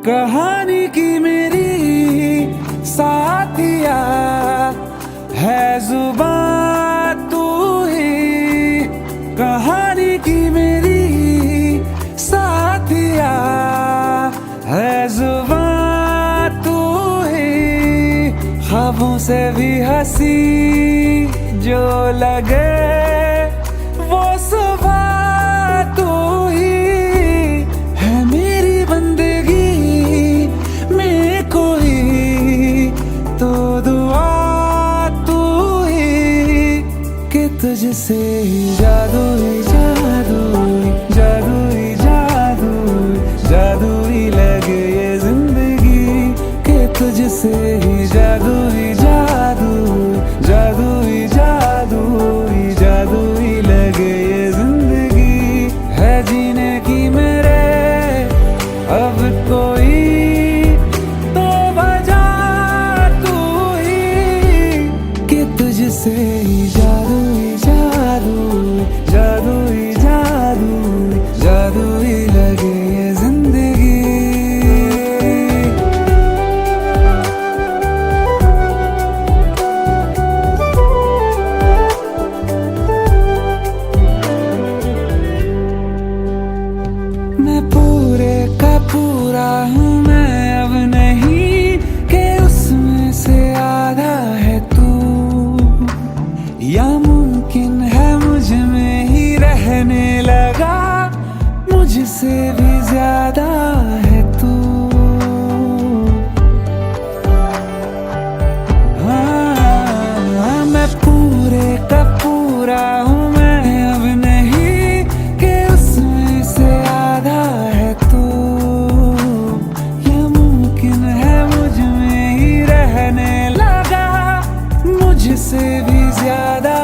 कहानी की मेरी साथिया है जुबान तू ही। कहानी की मेरी साथिया है जुबान तू ही। ख्वाबों से भी हंसी जो लगे वो सुबह तू ही है। मेरी बंदगी में कोई तो दुआ तू ही कि तुझसे ही जादू ही जादू जादू ही जादू जादू ही लगे ये जिंदगी कि तुझसे ही जादू ही जादू जादू ही जादू जादू ही लगे ये जिंदगी है जीने की मेरे अब कोई तो वजह तू ही कि तुझसे ही जादू ही जादू जादू ही जादू जादू ही लगे ये जिंदगी। मैं पूरे का पूरा हूँ मैं अब नहीं कि उसमें से आधा है तू। या मुमकिन है मुझ में ही रहने लगा मुझसे भी ज्यादा है तू। हाँ, मैं पूरे का पूरा हूँ मैं अब नहीं कि उसमें से आधा है तू। या मुमकिन है मुझ में ही रहने लगा मुझसे भी ज्यादा